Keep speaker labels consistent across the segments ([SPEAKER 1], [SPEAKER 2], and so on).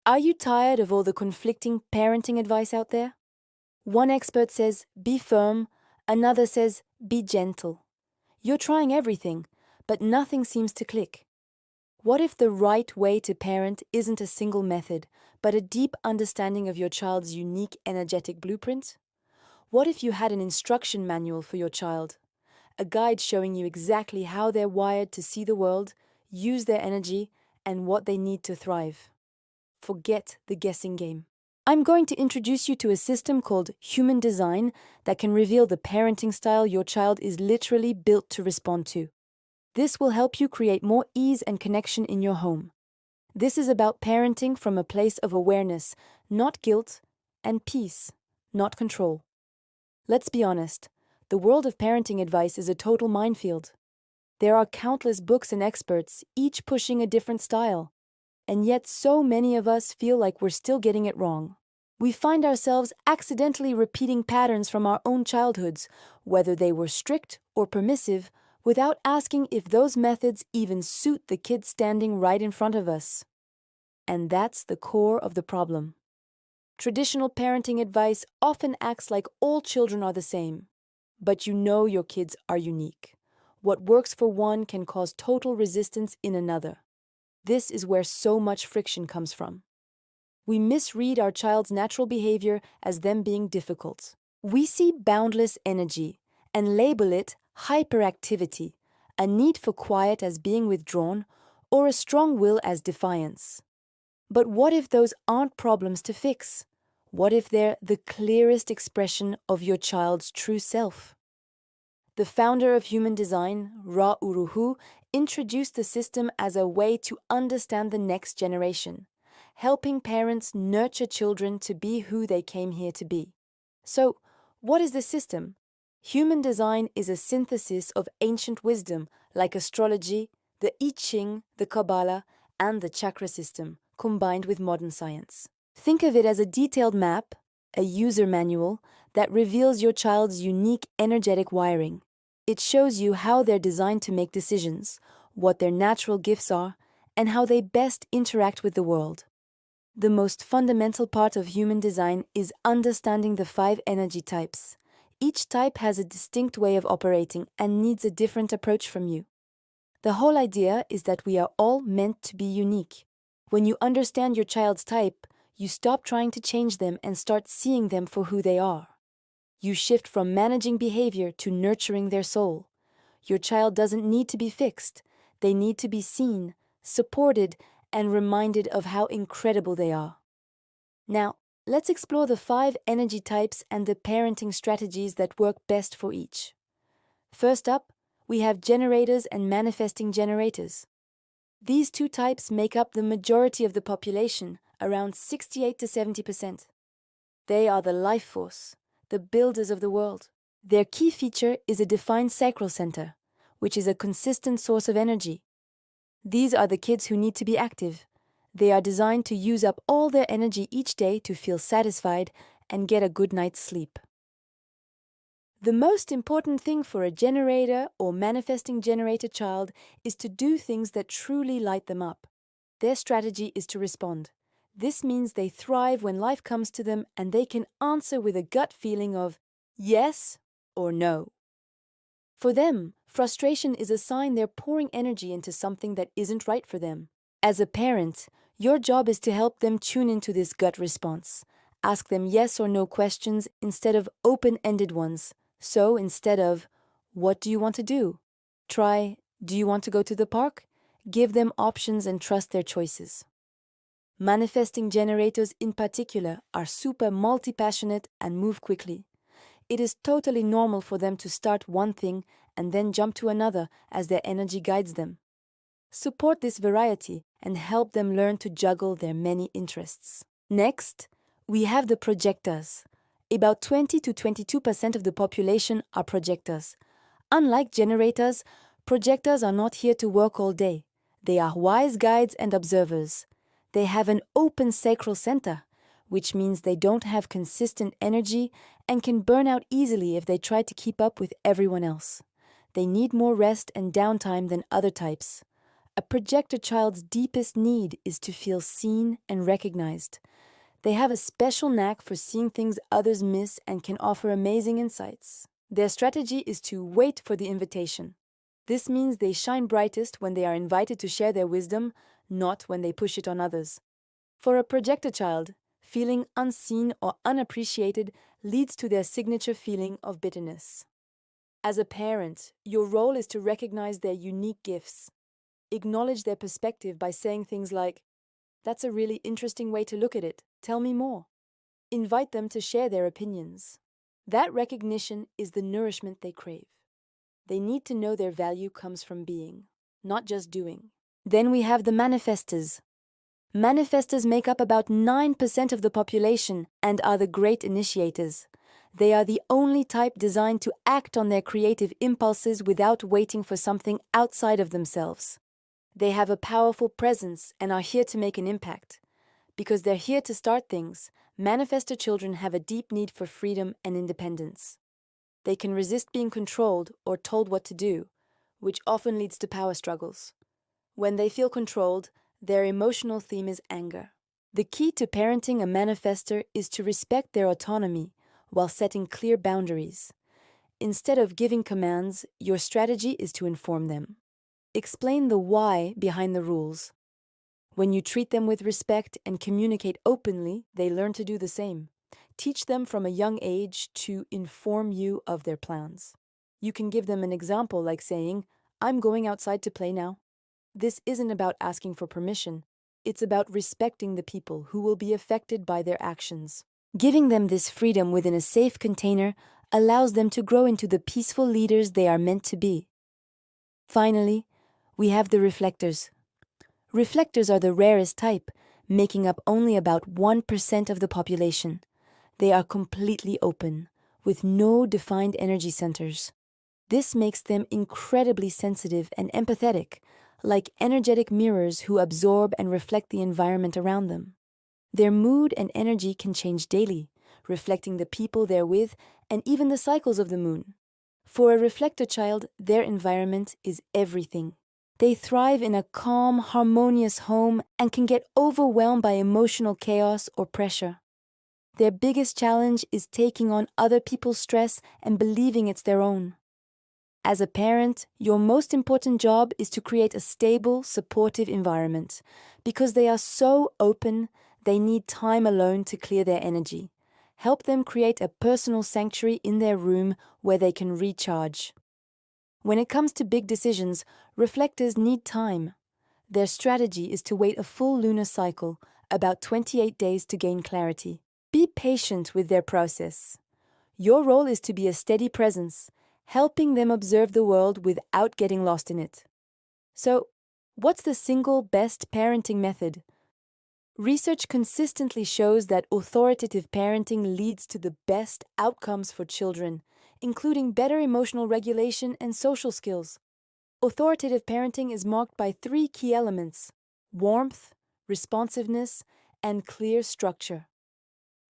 [SPEAKER 1] Are you tired of all the conflicting parenting advice out there? One expert says, be firm, another says, be gentle. You're trying everything, but nothing seems to click. What if the right way to parent isn't a single method, but a deep understanding of your child's unique energetic blueprint? What if you had an instruction manual for your child? A guide showing you exactly how they're wired to see the world, use their energy, and what they need to thrive. Forget the guessing game. I'm going to introduce you to a system called human design that can reveal the parenting style your child is literally built to respond to. This will help you create more ease and connection in your home. This is about parenting from a place of awareness, not guilt, and peace, not control. Let's be honest, the world of parenting advice is a total minefield. There are countless books and experts, each pushing a different style. And yet so many of us feel like we're still getting it wrong. We find ourselves accidentally repeating patterns from our own childhoods, whether they were strict or permissive, without asking if those methods even suit the kid standing right in front of us. And that's the core of the problem. Traditional parenting advice often acts like all children are the same. But you know your kids are unique. What works for one can cause total resistance in another. This is where so much friction comes from. We misread our child's natural behavior as them being difficult. We see boundless energy and label it hyperactivity, a need for quiet as being withdrawn, or a strong will as defiance. But what if those aren't problems to fix? What if they're the clearest expression of your child's true self? The founder of human design, Ra Uruhu, introduced the system as a way to understand the next generation, helping parents nurture children to be who they came here to be. So, what is the system? Human design is a synthesis of ancient wisdom like astrology, the I Ching, the Kabbalah, and the chakra system, combined with modern science. Think of it as a detailed map, a user manual, that reveals your child's unique energetic wiring. It shows you how they're designed to make decisions, what their natural gifts are, and how they best interact with the world. The most fundamental part of human design is understanding the 5 energy types. Each type has a distinct way of operating and needs a different approach from you. The whole idea is that we are all meant to be unique. When you understand your child's type, you stop trying to change them and start seeing them for who they are. You shift from managing behavior to nurturing their soul. Your child doesn't need to be fixed. They need to be seen, supported, and reminded of how incredible they are. Now, let's explore the 5 energy types and the parenting strategies that work best for each. First up, we have generators and manifesting generators. These 2 types make up the majority of the population, around 68 to 70%. They are the life force, the builders of the world. Their key feature is a defined sacral center, which is a consistent source of energy. These are the kids who need to be active. They are designed to use up all their energy each day to feel satisfied and get a good night's sleep. The most important thing for a generator or manifesting generator child is to do things that truly light them up. Their strategy is to respond. This means they thrive when life comes to them and they can answer with a gut feeling of yes or no. For them, frustration is a sign they're pouring energy into something that isn't right for them. As a parent, your job is to help them tune into this gut response. Ask them yes or no questions instead of open-ended ones. So instead of, what do you want to do? Try, do you want to go to the park? Give them options and trust their choices. Manifesting generators in particular are super multi-passionate and move quickly. It is totally normal for them to start one thing and then jump to another as their energy guides them. Support this variety and help them learn to juggle their many interests. Next, we have the projectors. About 20 to 22% of the population are projectors. Unlike generators, projectors are not here to work all day. They are wise guides and observers. They have an open sacral center, which means they don't have consistent energy and can burn out easily if they try to keep up with everyone else. They need more rest and downtime than other types. A projector child's deepest need is to feel seen and recognized. They have a special knack for seeing things others miss and can offer amazing insights. Their strategy is to wait for the invitation. This means they shine brightest when they are invited to share their wisdom, not when they push it on others. For a projector child, feeling unseen or unappreciated leads to their signature feeling of bitterness. As a parent, your role is to recognize their unique gifts. Acknowledge their perspective by saying things like, "That's a really interesting way to look at it. Tell me more." Invite them to share their opinions. That recognition is the nourishment they crave. They need to know their value comes from being, not just doing. Then we have the manifestors. Manifestors make up about 9% of the population and are the great initiators. They are the only type designed to act on their creative impulses without waiting for something outside of themselves. They have a powerful presence and are here to make an impact. Because they're here to start things, manifestor children have a deep need for freedom and independence. They can resist being controlled or told what to do, which often leads to power struggles. When they feel controlled, their emotional theme is anger. The key to parenting a manifestor is to respect their autonomy while setting clear boundaries. Instead of giving commands, your strategy is to inform them. Explain the why behind the rules. When you treat them with respect and communicate openly, they learn to do the same. Teach them from a young age to inform you of their plans. You can give them an example like saying, "I'm going outside to play now." This isn't about asking for permission. It's about respecting the people who will be affected by their actions. Giving them this freedom within a safe container allows them to grow into the peaceful leaders they are meant to be. Finally, we have the reflectors. Reflectors are the rarest type, making up only about 1% of the population. They are completely open, with no defined energy centers. This makes them incredibly sensitive and empathetic, like energetic mirrors who absorb and reflect the environment around them. Their mood and energy can change daily, reflecting the people they're with and even the cycles of the moon. For a reflector child, their environment is everything. They thrive in a calm, harmonious home and can get overwhelmed by emotional chaos or pressure. Their biggest challenge is taking on other people's stress and believing it's their own. As a parent, your most important job is to create a stable, supportive environment. Because they are so open, they need time alone to clear their energy. Help them create a personal sanctuary in their room where they can recharge. When it comes to big decisions, reflectors need time. Their strategy is to wait a full lunar cycle, about 28 days, to gain clarity. Be patient with their process. Your role is to be a steady presence, helping them observe the world without getting lost in it. So, what's the single best parenting method? Research consistently shows that authoritative parenting leads to the best outcomes for children, including better emotional regulation and social skills. Authoritative parenting is marked by 3 key elements: warmth, responsiveness, and clear structure.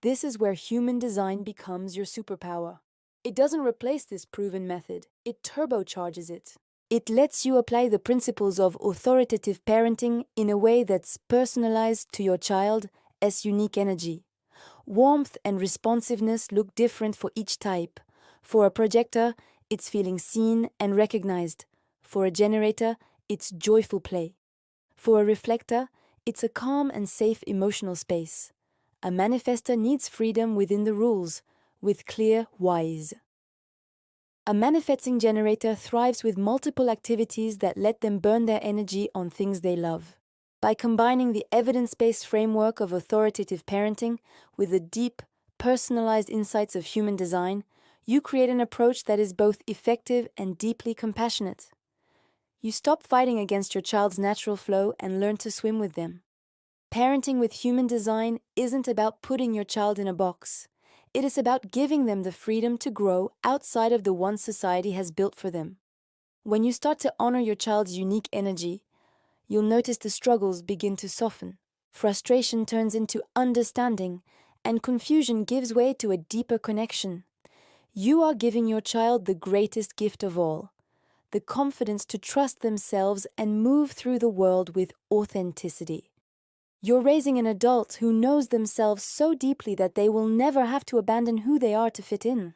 [SPEAKER 1] This is where human design becomes your superpower. It doesn't replace this proven method, it turbocharges it. It lets you apply the principles of authoritative parenting in a way that's personalized to your child's unique energy. Warmth and responsiveness look different for each type. For a projector, it's feeling seen and recognized. For a generator, it's joyful play. For a reflector, it's a calm and safe emotional space. A manifestor needs freedom within the rules, with clear whys. A manifesting generator thrives with multiple activities that let them burn their energy on things they love. By combining the evidence-based framework of authoritative parenting with the deep, personalized insights of human design, you create an approach that is both effective and deeply compassionate. You stop fighting against your child's natural flow and learn to swim with them. Parenting with human design isn't about putting your child in a box. It is about giving them the freedom to grow outside of the one society has built for them. When you start to honor your child's unique energy, you'll notice the struggles begin to soften. Frustration turns into understanding, and confusion gives way to a deeper connection. You are giving your child the greatest gift of all, the confidence to trust themselves and move through the world with authenticity. You're raising an adult who knows themselves so deeply that they will never have to abandon who they are to fit in.